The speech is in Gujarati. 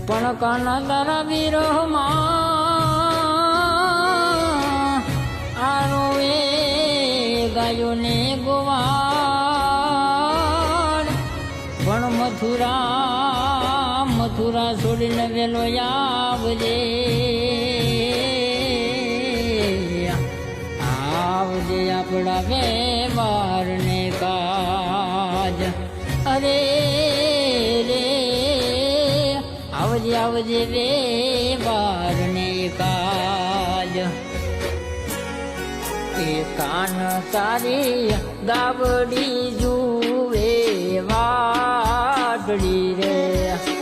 પણ કાના તારા વિરહમાં આરો એ ગાયો ને ગોવાળ પણ મથુરા છોડીને વેલો આવજે આપણા વ્યવહાર ને કાજ અરે રે આવજે વ્યવહાર ને કાજ એ કાન તારી ગાવડી જુએ વાટડી રે